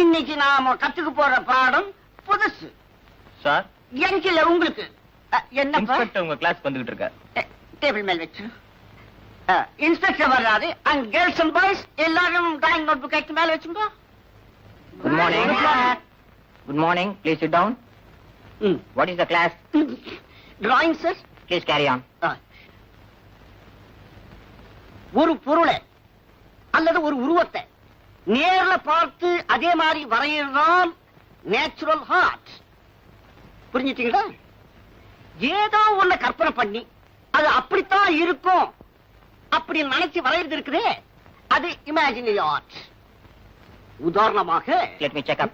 இன்னைக்கு நாம கத்துக்க போற பாடம் புதுசு. சார், எங்கில உங்களுக்கு என்ன உங்க கிளாஸ் வந்துகிட்டு இருக்க. டேபிள் மேல் வச்சு இன்ஸ்பெக்டர் வர்றாரு. அண்ட் கேர்ள்ஸ் அண்ட் பாய்ஸ் எல்லாரும் டிராயிங் நோட் புக் எடுத்து மேல வச்சுக்கோ. Good morning. Good morning. Please sit down. What is the class? Drawing sir. Please carry on. ஒரு பொருளை அல்லது ஒரு உருவத்தை நேர்ல பார்த்து அதே மாதிரி வரையறதான் நேச்சுரல் ஆர்ட். புரிஞ்சுட்டீங்களா? ஏதோ ஒண்ணு கற்பனை பண்ணி அது அப்படித்தான் இருக்கும் அப்படி நினைச்சு வரையறது இருக்குதே, அது இமேஜினரி ஆர்ட். உதாரணமாக, let me check up.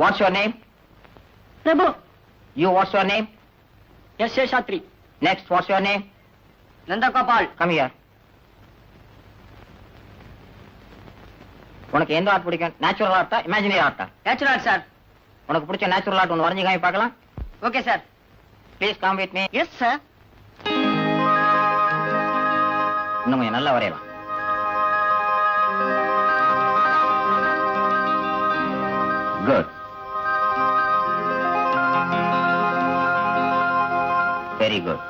What's your name? Prabhu. You, what's your name? S A Sathri. Next, what's your name? Nandagopal. Come here. உனக்கு எந்த ஆர்ட் பிடிக்கும்? நேச்சுரல் ஆர்ட்டா, இமேஜினரி ஆர்ட்டா? Natural art sir. உனக்கு பிடிச்ச நேச்சுரல் ஆர்ட் ஒன்று வரைஞ்சு காமி பார்க்கலாம். Okay sir. Please come with me. Yes sir. இன்னும் கொஞ்சம் நல்லா வரையலாம். Good. Very good.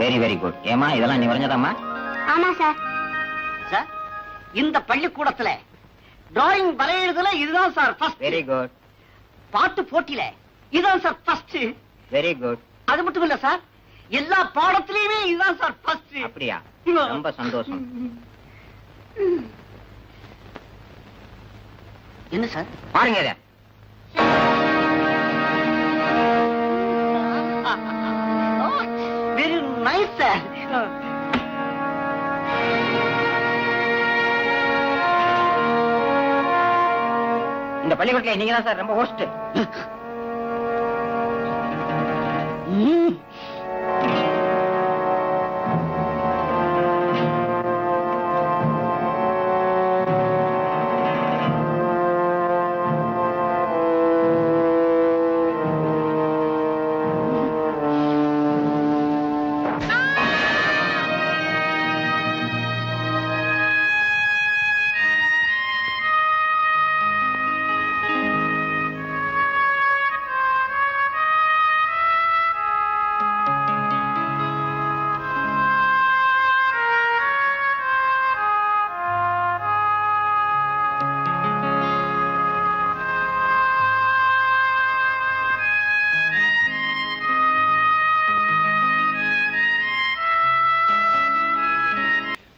Very very good. ஏமா, இதெல்லாம் நீ வரைஞ்சதாம்மா? ஆமா சார். சார், இந்த பள்ளிக்கூடத்துல டிராயிங் வரையறதுல இதுதான் சார் ஃபர்ஸ்ட். Very good. பாட்டு போட்டியில இதுதான் சார் ஃபர்ஸ்ட். Very good. அது மட்டும் இல்ல சார், எல்லா பாடத்திலயுமே இதுதான் சார் ஃபர்ஸ்ட். அப்படியா? ரொம்ப சந்தோஷம். என்ன சார்? பாருங்க இத. Very nice sir. இந்த பள்ளிக்கூடத்துல நீங்க தான் சார் ரொம்ப host.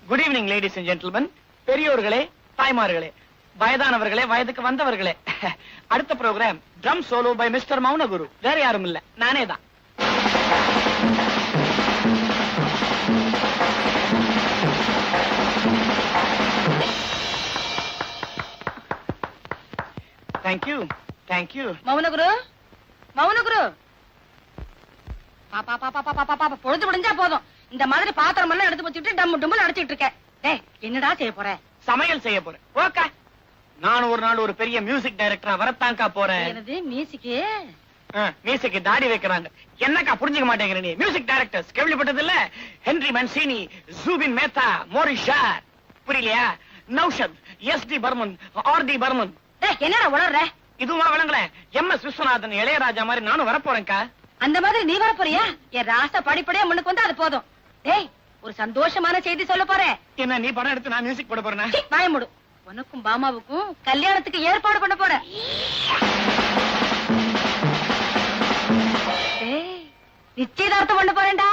Good evening ladies and gentleman, பெரியோர்களே, தாய்மார்களே, வயதானவர்களே, வயதுக்கு வந்தவர்களே. அடுத்த program drum solo by mister Mounaguru. வேற யாரும் இல்ல, நானே தான். Thank you thank you. மௌனகுரு, மௌனகுரு. பாப்பா பாப்பா பாப்பா பாப்பா, பொழுது முடிஞ்சா போதும். இந்த மாதிரி பாத்திரம் எல்லாம் எடுத்து வச்சுட்டு டம்மு டம்முன்னு அடிச்சிட்டு இருக்க. டேய், என்னடா செய்ய போற? சமையல் செய்ய போறேன். ஓகே, நான் ஒரு நாள் ஒரு பெரிய மியூசிக் டைரக்டரா வரத்தாங்கா போறேன். என்னது மியூசிக்கு? மியூசிக்கு தாடி வைக்கிறாங்க. என்னக்கா புரிஞ்சுக்க மாட்டேங்கிற நீ? மியூசிக் டைரக்டர்ஸ் கேள்விப்பட்டது இல்ல? Henry Mancini, Zubin Mehta, Maurice Jarre. புரியலையா? நௌஷத், எஸ்.டி. பர்மன், ஆர்.டி. பர்மன். டேய், என்னடா உளறற? இதுவா விளங்கல? எம்.எஸ். விஸ்வநாதன், இளையராஜா மாதிரி நானும் வரப்போறேன்க்கா. அந்த மாதிரி நீ வர போறியா? என் ராசா படிப்படியா முன்னுக்கு வந்து அது போதும். டேய், ஒரு சந்தோஷமான செய்தி சொல்ல போறேன். என்ன நீ படம் எடுத்து நான் மியூசிக் போட போறேன்? வாய மூடு. உனக்கும் பாமாவுக்கும் கல்யாணத்துக்கு ஏற்பாடு பண்ண போறேன். டேய், நிச்சயதார்த்தம் பண்ண போறேன்டா.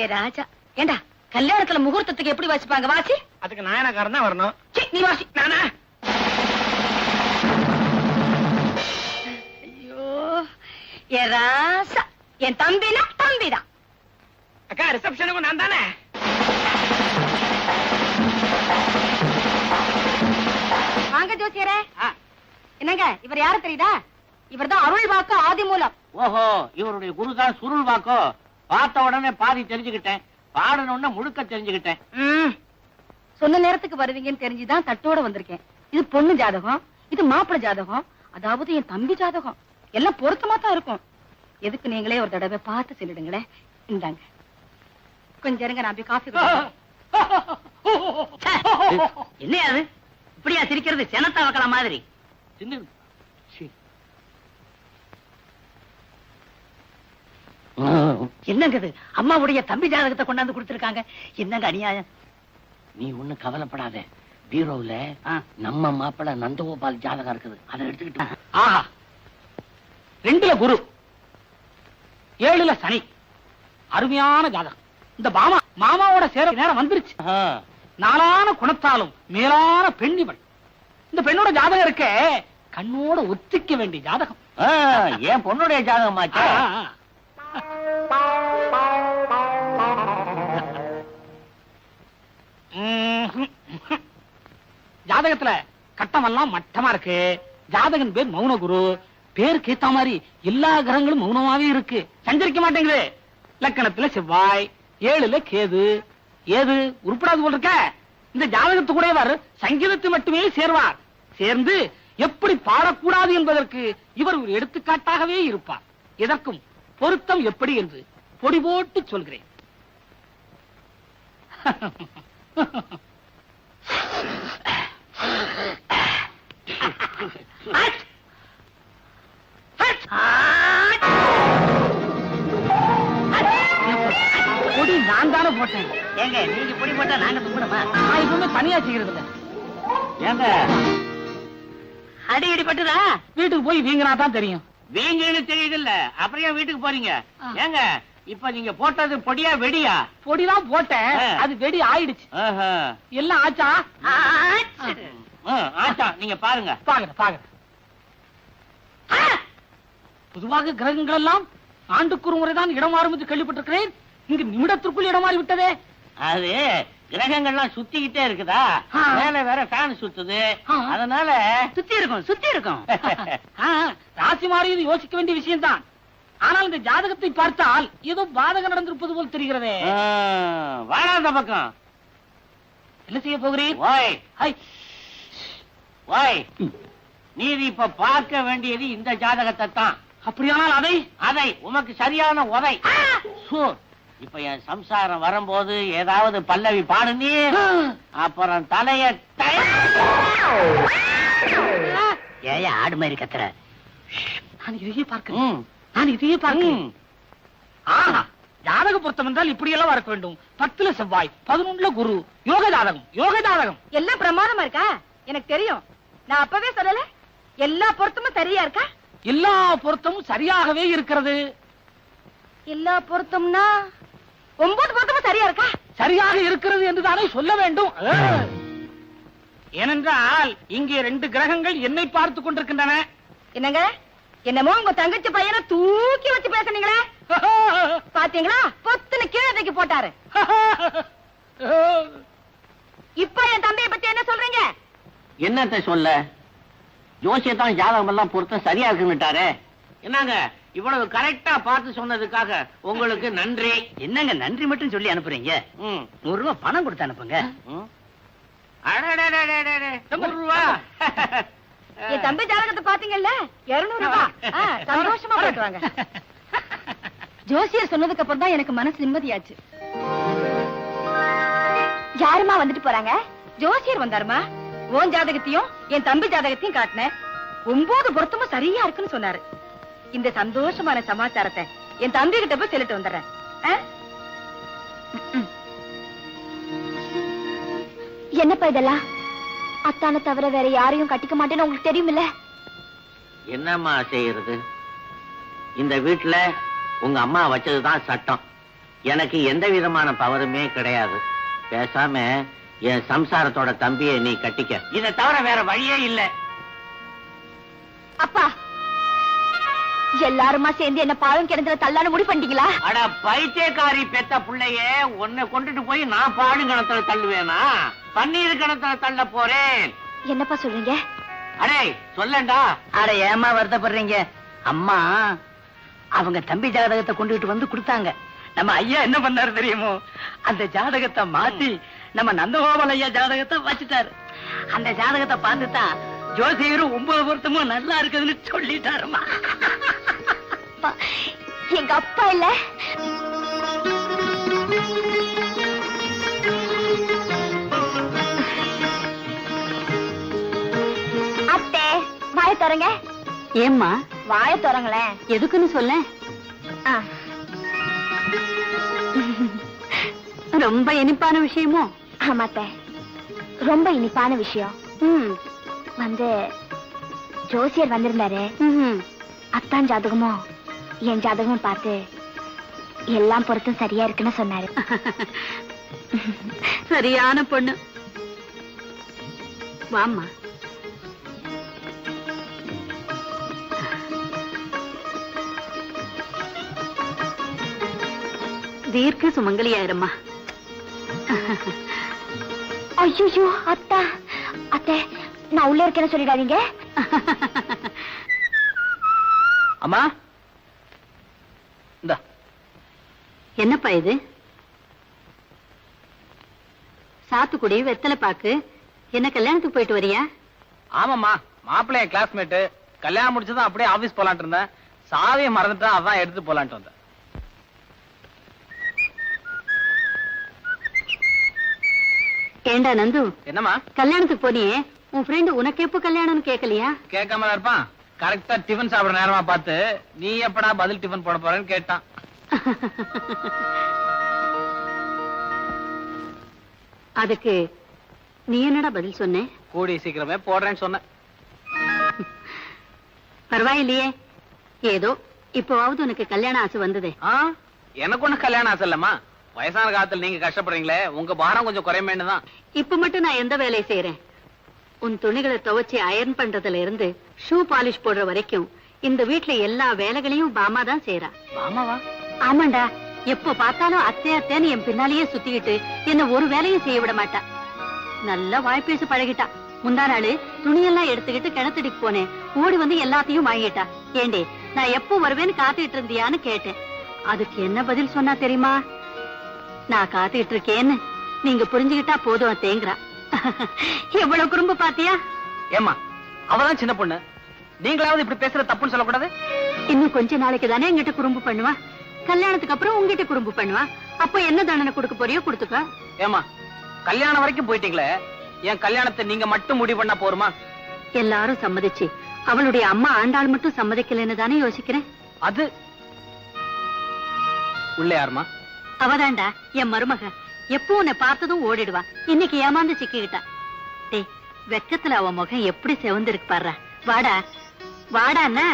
ஏ ராஜா, ஏண்டா கல்யாணத்துல முகூர்த்தத்துக்கு எப்படி வாசிப்பாங்க? வாசி. அதுக்கு நாயனக்காரன் தான் வரணும். நீ வாசி. நானா? ஐயோ, ஏ ராசா, என் தம்பினா தம்பிதான். அக்கா, ரிசப்ஷனுக்கும் நான் தானே. வாங்க ஜோசியரே. என்னங்க, இவர் யாரு தெரியுதா? இவர்தான் அருள் வாக்கு ஆதி மூலம். ஓஹோ, இவருடைய குருதான் சுருள் வாக்கோ. பார்த்த உடனே பாதி தெரிஞ்சுக்கிட்டேன், பாடணும்னா முழுக்க தெரிஞ்சுக்கிட்டேன். சொன்ன நேரத்துக்கு வருவீங்கன்னு தெரிஞ்சுதான் தட்டோட வந்திருக்கேன். இது பொண்ணு ஜாதகம், இது மாப்பிள்ளை ஜாதகம், அதாவது என் தம்பி ஜாதகம். எல்லாம் பொருத்தமா தான் இருக்கும். எதுக்கு நீங்களே ஒரு தடவை பார்த்து சொல்லிடுங்களேன். இந்தாங்க. கொஞ்சம் இருங்க, நான் போய் காஃபி என்ன அது இப்படியா சிரிக்கிறது? செனத்தா வைக்கல மாதிரி. என்னங்க இது? அம்மாவுடைய தம்பி ஜாதகத்தை கொண்டாந்து கொடுத்திருக்காங்க. என்னங்க அநியாயம்? நீ ஒண்ணு கவலைப்படாத. பீரோவுல நம்ம மாப்பிள்ள நந்தகோபால் ஜாதகம் இருக்குது, அதை எடுத்துக்கிட்டு. ஆஹா, 2ல குரு, 7ல சனி. அருமையான ஜாதகம். இந்த மாமாவோட சேர நேரம் வந்துருச்சு. நாளான குணத்தாலும் மேலான பெண் இவள். இந்த பெண்ணோட ஜாதகம் இருக்க கண்ணோட ஒத்திக்க வேண்டிய ஜாதகம். என் பொண்ணுடைய ஜாதகமாச்சா? ஜாதகத்துல கட்டமெல்லாம் மட்டமா இருக்கு. ஜாதகன் பேர் மௌன குரு. பேருக்கு ஏத்த மாதிரி எல்லா கிரகங்களும் மௌனமாவே இருக்கு, சஞ்சரிக்க மாட்டேங்குது. லக்கணத்துல செவ்வாய், 7ல கேது. ஏது உருப்படாது போல் இருக்க. இந்த ஜாதகத்து கூட சங்கீதத்தை மட்டுமே சேர்வார். சேர்ந்து எப்படி பாடக்கூடாது என்பதற்கு இவர் ஒரு எடுத்துக்காட்டாகவே இருப்பார். இதற்கும் பொருத்தம் எப்படி என்று பொடி போட்டு சொல்கிறேன். பொடி நான் தானே போட்டேன். ஏங்க நீங்க பொடி போட்டா நாங்க தும்பணுமா? நான் இப்பவுமே தனியா செய்யறது இல்ல. ஏங்க அடி அடி பட்டுதா? வீட்டுக்கு போய் வீங்கினா தான் தெரியும். வீங்கன்னு தெரியுது இல்ல, அப்புறம் ஏன் வீட்டுக்கு போறீங்க? ஏங்க இப்ப நீங்க போட்டது பொடியா வெடியா? பொடிதான் போட்டேன், அது வெடி ஆயிடுச்சு. எல்லாம் ஆச்சா? ஆச்சா, நீங்க பாருங்க. பாருங்க. பொதுவாக கிரகங்கள் எல்லாம் ஆண்டுக்கு ஒரு முறைதான் இடம் மாறும் என்று கேள்விப்பட்டிருக்கிறேன். இங்கு நிமிடத்திற்குள் இடம் மாறி விட்டதே. அது கிரகங்கள்லாம் சுத்திக்கிட்டே இருக்குதா, மேல வேற ஃபேன் சுத்துது, அதனால சுத்தி இருக்கும். ராசி மாறியது யோசிக்க வேண்டிய விஷயம் தான். ஆனால் இந்த ஜாதகத்தை பார்த்தால் ஏதோ பாதகம் நடந்திருப்பது போல் தெரிகிறதே. வாழாத பக்கம் என்ன செய்ய போகிறீர்? நீதி இப்ப பார்க்க வேண்டியது இந்த ஜாதகத்தை தான். அப்படியானால் அதை உமக்கு சரியான உதை. இப்ப என் சம்சாரம் வரும்போது ஏதாவது பல்லவி பாடுனி, அப்புறம் தலைய ஏயா ஆடு மாதிரி கத்துற? நான் இதையே பார்க்கிறேன். ஜாதக பொருத்தம் என்றால் இப்படி எல்லாம் இருக்க வேண்டும். 10ல செவ்வாய், 11ல குரு. யோக ஜாதகம் எல்லாம் பிரமாதமா இருக்கா? எனக்கு தெரியும், நான் அப்பவே சொல்லல. எல்லா பொருத்தமும் சரியா இருக்கா? எல்லா பொருத்தமும் சரியாகவே இருக்கிறது. எல்லா பொருத்தம்னா 9 பொருத்தமும் சரியா இருக்கா? சரியாக இருக்கிறது என்றுதானே சொல்ல வேண்டும். ஏனென்றால் இங்கே 2 கிரகங்கள் என்னை பார்த்துக் கொண்டிருக்கின்றன. என்னங்க, என்னமோ உங்க தங்கச்சி பையனை தூக்கி வச்சு பேசுனீங்களே, பாத்தீங்களா? பொத்துன்னு கீழே தூக்கி போட்டாரு. இப்ப என் தம்பியை பத்தி என்ன சொல்றீங்க? என்னத்தை சொல்ல? ஜோசியத்தான் ஜாதகம் எல்லாம் பொருத்தம் சரியா இருக்குன்னுட்டாரு. என்னங்க இவ்வளவு கரெக்டா பார்த்து சொன்னதுக்காக உங்களுக்கு நன்றி. என்னங்க நன்றி மட்டும் சொல்லி அனுப்புறீங்க? 100 ரூபாய் பணம் கொடுத்து அனுப்புங்க. என் தம்பி ஜாதகத்தை பாத்தீங்கல்ல, 200 ரூபாய். சந்தோஷமா போயிட்டு வாங்க. ஜோசியர் சொன்னதுக்கு அப்புறம் தான் எனக்கு மனசு நிம்மதியாச்சு. யாருமா வந்துட்டு போறாங்க? ஜோசியர் வந்தாருமா. உன் ஜாதகத்தையும் என் தம்பி ஜாதகத்தையும் காட்டினேன். 9 பொருத்தமும் சரியா இருக்குன்னு சொன்னாரு. இந்த சந்தோஷமான சமாச்சாரத்தை என் தம்பி கிட்ட போய் சொல்லிட்டு வந்துடுறேன். என்னப்பா இதெல்லாம்? அத்தானை தவிர வேற யாரையும் கட்டிக்க மாட்டேன்னு உங்களுக்கு தெரியுமில்ல? என்னம்மா செய்யறது? இந்த வீட்டுல உங்க அம்மா வச்சதுதான் சட்டம். எனக்கு எந்த விதமான பவருமே கிடையாது. பேசாம என் சம்சாரத்தோட தம்பியை நீ கட்டிக்க. இதை தவிர வேற வழியே இல்ல. அப்பா, எல்லாருமா சேர்ந்து என்ன பாவம் கிணத்துல தள்ளான்னு முடிவு பண்ணிட்டீங்களா? அட பைத்தியக்காரி பெத்த புள்ளைய உன்னை கொண்டுட்டு போய் நான் பாடு கணத்துல தள்ளுவேனா? பன்னீர் கணத்துல தள்ள போறேன். என்னப்பா சொல்றீங்க? அடே சொல்லண்டா. அட ஏமா வருத்தப்படுறீங்க? அம்மா அவங்க தம்பி ஜாதகத்தை கொண்டுகிட்டு வந்து கொடுத்தாங்க. நம்ம ஐயா என்ன பண்ணாரு தெரியுமோ? அந்த ஜாதகத்தை மாத்தி நம்ம நந்தகோபால் ஐயா ஜாதகத்தை வச்சுட்டாரு. அந்த ஜாதகத்தை பார்த்துதான் ஜோசியரும் 9 பொருத்தமும் நல்லா இருக்குதுன்னு சொல்லிட்டாருமா. எங்க அப்பா இல்ல தரங்க. ஏம்மா வாயை தரங்களேன். எதுக்குன்னு சொல்ல. ஆ. ரொம்ப இனிப்பான விஷயமோ? ஆமாத்த, ரொம்ப இனிப்பான விஷயம். வந்து ஜோசியர் வந்திருந்தாரு. அத்தான் ஜாதகமும் என் ஜாதகமும் பார்த்து எல்லாம் பொறுத்தும் சரியா இருக்குன்னு சொன்னாரு. சரியான பொண்ணு. வாம்மா. தீர்க்க சுமங்கலியாயிரும்மா. ஐயோ அத்தா, அத்தை நான் உள்ள இருக்கேன்னு சொல்லிடாதீங்க. அம்மா இந்த என்னப்பா இது? சாத்துக்குடி வெத்தலை பாக்கு. என்ன கல்யாணத்துக்கு போயிட்டு வரியா? ஆமாம்மா, மாப்பிள்ளைய கிளாஸ்மேட்டு. கல்யாணம் முடிச்சதும் அப்படியே ஆபீஸ் போலான்ட்டு இருந்தேன். சாவியை மறந்துட்டேன், அதான் எடுத்து போலான்ட்டு வந்தேன். ஏண்டா நந்து, என்னம்மா கல்யாணத்துக்கு போனியே, உன் ஃப்ரெண்டு உனக்கு எப்போ கல்யாணம்னு கேட்கலையா? கேட்காம இருப்பான். கரெக்டா டிஃபன் சாப்பிடுற நேரமா பார்த்து நீ எப்படா பதில் டிஃபன் போட போறேன்னு கேட்டான். அதுக்கு நீ என்னடா பதில் சொன்ன? கூடி சீக்கிரமே போடுறேன்னு சொன்னேன். பரவாயில்லையே, ஏதோ இப்போவாவது உனக்கு கல்யாண ஆசை வந்ததே. எனக்கு ஒண்ணு கல்யாணம் ஆசை இல்லம்மா. வயசான காலத்துல நீங்க கஷ்டப்படுறீங்களே, உங்க பாரம் கொஞ்சம் குறைமேன்னு தான். இப்ப மட்டும் நான் எந்த வேலையை செய்யறேன்? உன் துணிகளை துவைச்சு அயர்ன் பண்றதுல இருந்து ஷூ பாலிஷ் போடுற வரைக்கும் இந்த வீட்டுல எல்லா வேலைகளையும் பாமா தான் செய்யறா. ஆமாவா? ஆமாண்டா. எப்ப பார்த்தாலும் அத்தை அத்தைன்னு என் பின்னாலேயே சுத்திக்கிட்டு என்ன ஒரு வேலையும் செய்ய விட மாட்டா. நல்லா வாய்ப்பேச பழகிட்டா. முந்தா நாள் துணியெல்லாம் எடுத்துக்கிட்டு கிணத்துடிக்கு போனேன். ஓடி வந்து எல்லாத்தையும் வாங்கிட்டா. ஏண்டே, நான் எப்போ வருவேன்னு காத்துக்கிட்டு இருந்தியான்னு கேட்டேன். அதுக்கு என்ன பதில் சொன்னா தெரியுமா? நான் காத்துக்கிட்டு இருக்கேன்னு நீங்க புரிஞ்சுக்கிட்டா போதும் அத்தேங்கிறா. எவ்வளவு குறும்பு பாத்தியா? ஏம்மா, அவதான் சின்ன பொண்ணு. நீங்களாவது இப்படி பேசுற தப்புன்னு சொல்லக்கூடாது. இன்னும் கொஞ்ச நாளைக்கு தானே என்கிட்ட குறும்பு பண்ணுவா. கல்யாணத்துக்கு அப்புறம் உங்ககிட்ட குறும்பு பண்ணுவா. அப்ப என்ன தண்டனை கொடுக்க போறியோ கொடுத்துக்க. ஏமா, கல்யாணம் வரைக்கும் போயிட்டீங்களே, என் கல்யாணத்தை நீங்க மட்டும் முடிவு பண்ணா போருமா? எல்லாரும் சம்மதிச்சு அவளுடைய அம்மா ஆண்டாள் மட்டும் சம்மதிக்கலன்னு தானே யோசிக்கிறேன். அது உள்ள யாருமா? அவதாண்டா என் மருமக. எப்போ உன்னை பார்த்ததும் ஓடிடுவா. இன்னைக்கு ஏமாந்து சிக்கிக்கிட்டா. டேய், வெக்கத்துல அவ முகம் எப்படி செவந்திருக்கு பாரு. வாடா வாடாண்ணா.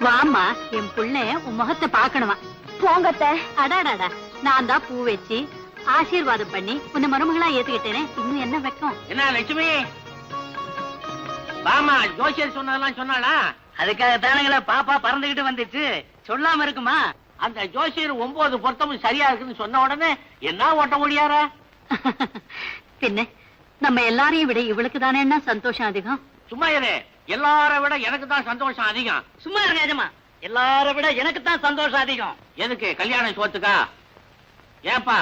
வாமா, என் புள்ள உன் முகத்தை பாக்கணுமா? போங்கத்த. அடாடாடா, நான் தான் பூ வச்சு ஆசீர்வாதம் பண்ணி உன்னை மருமகளா ஏத்துக்கிட்டேனே. இன்னும் என்ன வெக்கம்? என்ன லட்சுமி, பாமா ஜோசியர் சொன்னதெல்லாம் சொன்னாளா? அதுக்காக தானுங்களா பாப்பா பறந்துகிட்டு வந்துச்சு. சொல்லாம இருக்குமா? அந்த ஜோசியர் 9 பொருத்தமும் சரியா இருக்குன்னு சொன்ன உடனே என்ன ஓட்ட முடியாரா? பின்ன நம்ம எல்லாரையும் விட இவளுக்கு தானே என்ன சந்தோஷம் அதிகம். சும்மா இரு, எல்லாரை விட எனக்கு தான் சந்தோஷம் அதிகம். சும்மா இருங்க எஜமா, எல்லார விட எனக்கு தான் சந்தோஷம் அதிகம். எதுக்கு? கல்யாண சோத்துக்கா? ஏப்பா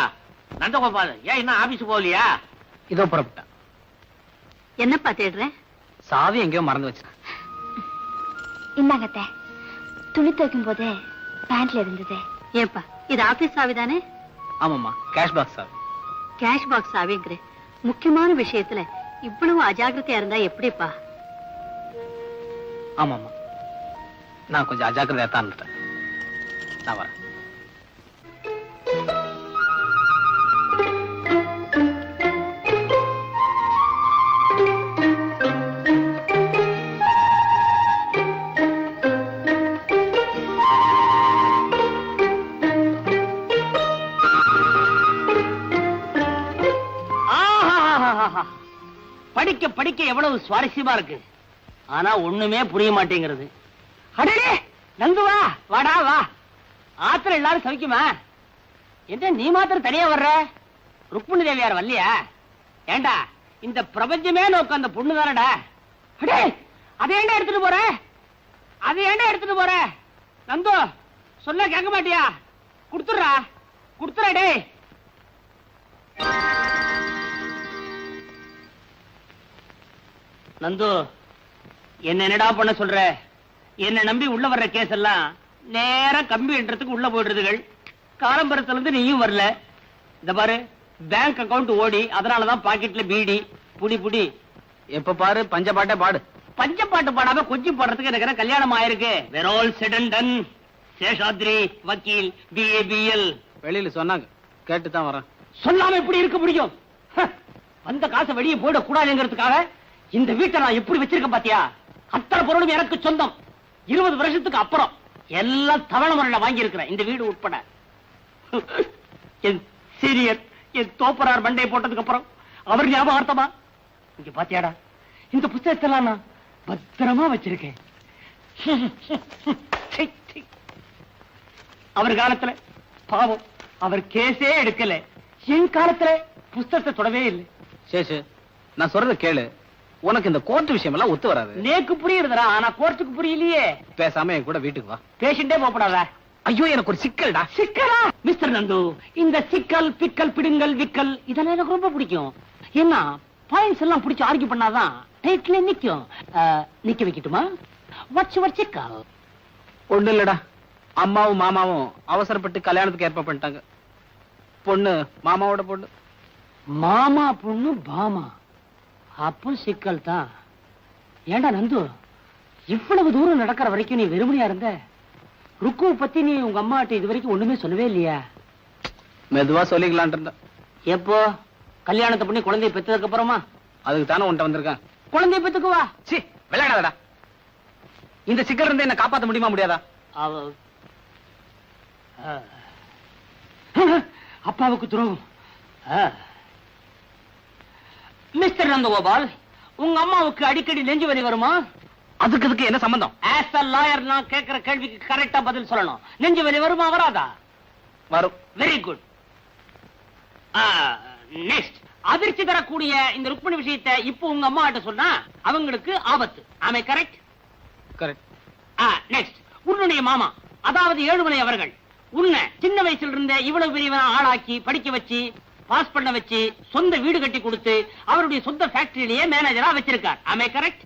நந்தகோபால், ஏன் இன்னும் ஆபீஸ் போகலையா? இதோ புறப்பட்டேன். என்னப்பா தேடுறேன்? சாவி எங்கேயோ மறந்து வச்சேன். இந்தாங்கத்த, துணி துவைக்கும் போது பேண்ட்ல இருந்தது. ஏப்பா, இது ஆபீஸ் சாவி தானே? ஆமாம்மா, கேஷ் பாக்ஸ் சாவி. கேஷ் பாக்ஸ் சாவிங்கிற முக்கியமான விஷயத்துல இவ்வளவு அஜாக்கிரதையா இருந்தா எப்படிப்பா? ஆமாம்மா, நான் கொஞ்சம் அஜாக்கிரதையா தான் இருந்துட்டேன். நான் வரேன். படிக்க படிக்க எவ்வளவு சுவாரஸ்யமா இருக்கு. ஆனா ஒண்ணுமே புரிய மாட்டேங்கிறது. அடடே நந்துவா, வாடா வா. ஆத்திரம் எல்லாரும் சவிக்குமா? என்ன நீ மாத்திரம் தனியா வர்ற? ருக்மிணி தேவியார் வரலையா? ஏண்டா, இந்த பிரபஞ்சமே நோக்க அந்த பொண்ணு தானடா. அடே, அதை ஏண்டா எடுத்துட்டு போற? அதை ஏண்டா எடுத்துட்டு போற? நந்து, சொல்ல கேட்க மாட்டியா? குடுத்துறா குடுத்துறா. டே நந்து, என்னடா பண்ண சொல்ற? என்ன நம்பி உள்ள வர்ற கேஸ் எல்லாம் நேரா கம்பி என்றதுக்கு உள்ள போயிடுறதுகள். காலம்பரத்துல இருந்து நீயும் வரல, இந்த பாரு, பேங்க் அக்கவுண்ட் ஓடி, அதனாலதான் பாக்கெட்ல பீடி. புடி புடி. எப்ப பாரு பஞ்ச பாட்டே பாடு. பஞ்சப்பாட்டு பாடாம கொஞ்சம் பாடுறதுக்கு எனக்கு கல்யாணம் ஆயிருக்கு. We're all said and done. Seshadri வக்கீல் BABL. வெளியில சொன்னாங்க, கேட்டுதான் வரேன். சொல்லாம எப்படி இருக்க முடியும்? வந்த காசை வெளியே போயிட கூடாதுங்கிறதுக்காக இந்த வீட்டை நான் எப்படி வச்சிருக்கேன் பாத்தியா? அத்தனை பொருளும் எனக்கு சொந்தம். 20 வருஷத்துக்கு அப்புறம் எல்லாம் தவணை முறையில வாங்கி இருக்கிறேன், இந்த வீடு உட்பட. என் சீனியர், என் தோப்பரார் மண்டை போட்டதுக்கு அப்புறம் அவர் ஞாபகார்த்தமா இங்க பாத்தியாடா, இந்த புத்தகத்தெல்லாம் நான் பத்திரமா வச்சிருக்கேன். அவர் காலத்துல பாவம் அவர் கேஸே எடுக்கல. என் காலத்துல புத்தகத்தை தொடவே இல்லை. சேஷு, நான் சொல்றத கேளு. உனக்கு இந்த கோர்ட் விஷயம் எல்லாம் ஒத்து வராது. நேக்கு புரியுறதுடா, ஆனா கோர்ட்டுக்கு புரியலையே. பேசாம என் கூட வீட்டுக்கு வா. பேஷண்டே போகப்படாத. ஐயோ, எனக்கு ஒரு சிக்கல்டா. சிக்கலா? மிஸ்டர் நந்து, இந்த சிக்கல் பிக்கல் பிடுங்கல் விக்கல் இதெல்லாம் எனக்கு ரொம்ப பிடிக்கும். என்ன பாயிண்ட்ஸ் எல்லாம் பிடிச்சு ஆர்கியூ பண்ணாதான் டைட்டிலே நிக்கும். நிக்க வைக்கட்டுமா? வாட்ஸ் யுவர் சிக்கல்? ஒண்ணு இல்லடா, அம்மாவும் மாமாவும் அவசரப்பட்டு கல்யாணத்துக்கு ஏற்பாடு பண்ணிட்டாங்க. பொண்ணு மாமாவோட பொண்ணு. மாமா பொண்ணு பாமா, அப்போ சிக்கல் தான். ஏண்டா நந்து, இவ்வளவு தூரம் நடக்கிற வரைக்கும் நீ வெறுமனையா இருந்த? ருக்குவை பத்தி நீ உங்க அம்மாட்ட இது வரைக்கும் ஒண்ணுமே சொல்லவே இல்லையா? மெதுவா சொல்லிக்கலான் இருந்த. எப்போ கல்யாணத்தை பண்ணி குழந்தைய பெற்றதுக்கு அப்புறமா? அதுக்கு தானே உன்ட்ட வந்திருக்கேன். குழந்தைய பெத்துக்குவா. சி, விளையாடாதடா. இந்த சிக்கல் இருந்து என்ன காப்பாத்த முடியுமா முடியாதா? அப்பாவுக்கு துரோகம். மிஸ்டர் நந்தகோபால், உங்க அம்மாவுக்கு அடிக்கடி நெஞ்சு வலி வருமா? அதுக்கு என்ன சம்பந்தம்? ஆஸ் அ லாயர் நான் கேட்கிற கேள்விக்கு கரெக்டா பதில் சொல்லணும். நெஞ்சு வலி வருமா வராதா? வரும். Very good. நெக்ஸ்ட், அதிர்ச்சி தரக்கூடிய இந்த ருக்மணி விஷயத்தை இப்போ உங்க அம்மா கிட்ட சொன்னா அவங்களுக்கு ஆபத்து. ஆமே கரெக்ட்? கரெக்ட். நெக்ஸ்ட், உன்னுடைய மாமா அதாவது ஏழுமலை அவர்கள் உன்னை சின்ன வயசுல இருந்த இவ்வளவு பெரியவனா ஆளாக்கி படிக்க வச்சு பாஸ் பண்ண வச்சு சொந்த வீடு கட்டி கொடுத்து அவருடைய சொந்த ஃபேக்டரியிலேயே மேனேஜரா வச்சிருக்கார். ஆமே கரெக்ட்?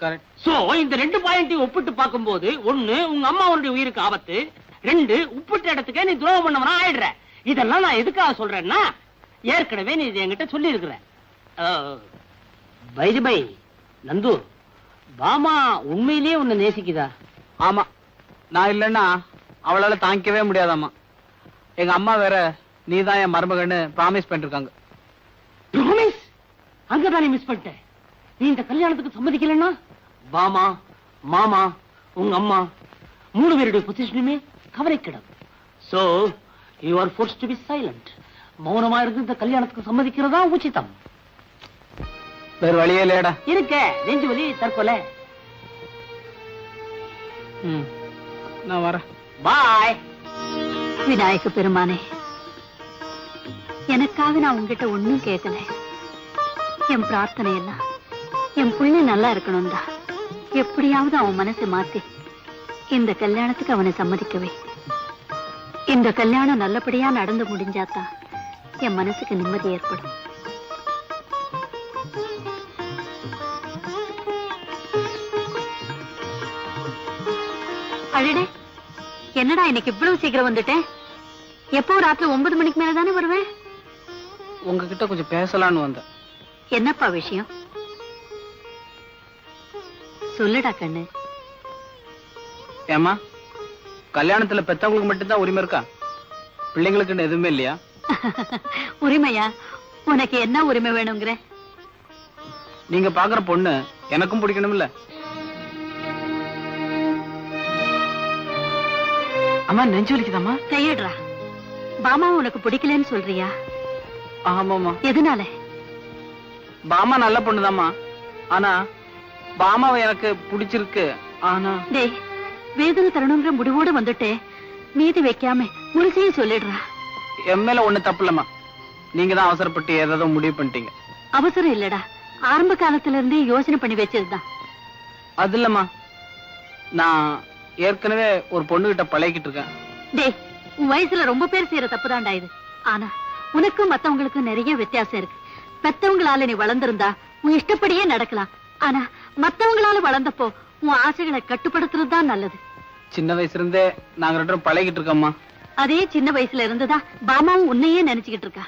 கரெக்ட். சோ இந்த 2 பாயிண்டையும் ஒப்பிட்டு பார்க்கும்போது, 1 உங்க அம்மாவுடைய உயிருக்கு ஆபத்து, 2 உப்பிட்ட இடத்துக்கு நீ துரோகம் பண்ணவனா ஆயிடுற. இதெல்லாம் நான் எதுக்காக சொல்றேன்னா, ஏற்கனவே நீ என்கிட்ட சொல்லி இருக்கிற. பை பை நந்து, பாமா உண்மையிலேயே உன்னை நேசிக்குதா? ஆமா, நான் இல்லைன்னா அவளால தாங்கிக்கவே முடியாதாமா. எங்க அம்மா வேற நீதான் என் மருமகன்னு ப்ராமிஸ் பண்ணிருக்காங்க. ப்ராமிஸ்? அங்கதானே மிஸ் பண்ணிட்டேன். நீ இந்த கல்யாணத்துக்கு சம்மதிக்கலன்னா பாமா, மாமா, உங்க அம்மா 3 பேருடைய பொசிஷனுமே கவலைக்கிடம். So you are forced to be silent. மௌனமா இருந்து இந்த கல்யாணத்துக்கு சம்மதிக்கிறதா உச்சிதம். வேற வழியே இல்லையடா. இருக்க நெஞ்சு வலி, தற்கொலை. நான் வரேன். பாய். விநாயக பெருமானே, எனக்காக நான் உங்ககிட்ட ஒண்ணும் கேட்கல. என் பிரார்த்தனை எல்லாம் என் புள்ள நல்லா இருக்கணும்டா. எப்படியாவது அவன் மனசை மாத்தி இந்த கல்யாணத்துக்கு அவனை சம்மதிக்கவே. இந்த கல்யாணம் நல்லபடியா நடந்து முடிஞ்சாதான் என் மனசுக்கு நிம்மதி ஏற்படும். அடடே, என்னடா இன்னைக்கு இவ்வளவு சீக்கிரம் வந்துட்டேன்? எப்போ ராத்திரி 9 மணிக்கு மேலதானே வருவேன்? உங்ககிட்ட கொஞ்சம் பேசலான்னு வந்தேன். என்னப்பா விஷயம்? சொல்லுடா கண்ணு. ஏமா, கல்யாணத்துல பெத்தவங்களுக்கு மட்டும்தான் உரிமை இருக்கா? பிள்ளைங்களுக்குன்னு எதுவுமே இல்லையா? உரிமையா? உனக்கு என்ன உரிமை வேணுங்கிற? நீங்க பாக்குற பொண்ணு எனக்கும் பிடிக்கணும் இல்ல? அம்மா, நெஞ்சு வலிக்குதாம்மா? கையிடுறா. பாமா உனக்கு பிடிக்கலன்னு சொல்றியா? ஆமாமா. எதனால? பாமா நல்ல பொண்ணுதாம்மா, ஆனா பாமாவை எனக்கு பிடிச்சிருக்கு. ஆனா டேய், வேதனை தரணுங்கிற முடிவோடு வந்துட்டே மீதி வைக்காம முழுசையும் சொல்லிடுறா. என் மேல ஒண்ணு தப்பு இல்லம்மா. நீங்க தான் அவசரப்பட்டு ஏதாவது முடிவு பண்ணிட்டீங்க. அவசரம் இல்லடா, ஆரம்ப காலத்துல இருந்தே யோசனை பண்ணி வச்சதுதான். அது இல்லம்மா, நான் ஏற்கனவே ஒரு பொண்ணு கிட்ட பழகிட்டு இருக்கேன். டேய், உன் வயசுல ரொம்ப பேர் செய்யற தப்புதான்டா இது. ஆனா உனக்கும் மத்தவங்களுக்கும் நிறைய வித்தியாசம் இருக்கு. பெத்தவங்களால நீ வளர்ந்திருந்தா உன் இஷ்டப்படியே நடக்கலாம். ஆனா மத்தவங்களால வளர்ந்தப்போ உன் ஆசைகளை கட்டுப்படுத்துறதுதான் நல்லது. சின்ன வயசுல இருந்தே நாங்க 2 பேரும் பழகிட்டு இருக்கோம்மா. அதே சின்ன வயசுல இருந்துதான் பாமாவும் உன்னையே நினைச்சுக்கிட்டு இருக்கா.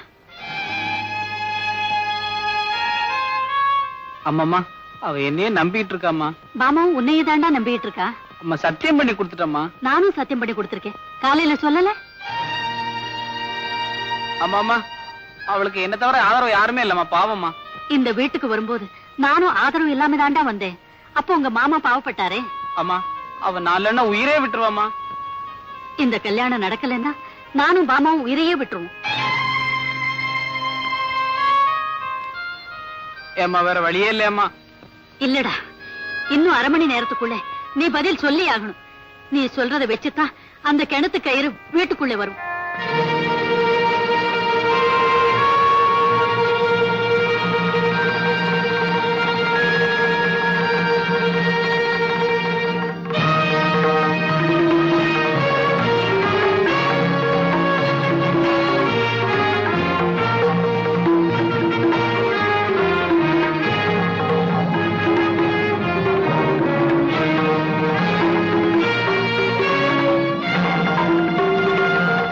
அம்மாம்மா அவ என்னையே நம்பிட்டு இருக்காம்மா. பாமாவும் உன்னையே தாண்டா நம்பிட்டு இருக்கா. அம்மா சத்தியம் பண்ணி கொடுத்துட்டம்மா. நானும் சத்தியம் பண்ணி கொடுத்திருக்கேன். காலையில சொல்லல? அம்மாம்மா அவளுக்கு என்ன தவிர ஆதரவு யாருமே இல்லம்மா, பாவம்மா. இந்த வீட்டுக்கு வரும்போது நானும் ஆதரவு இல்லாம தாண்டா வந்தேன். அப்போ உங்க மாமா பாவப்பட்டாரே. அம்மா அவ நாலன்னா உயிரே விட்டுருவாம்மா. இந்த கல்யாணம் நடக்கலன்னா நானும் பாமாவும் உயிரையே விட்டுருவோம். ஏம்மா வேற வழியே இல்லையம்மா. இல்லடா, இன்னும் 1/2 மணி நேரத்துக்குள்ள நீ பதில் சொல்லி ஆகணும். நீ சொல்றத வச்சுதான் அந்த கிணத்து கயிறு வீட்டுக்குள்ள வரும்.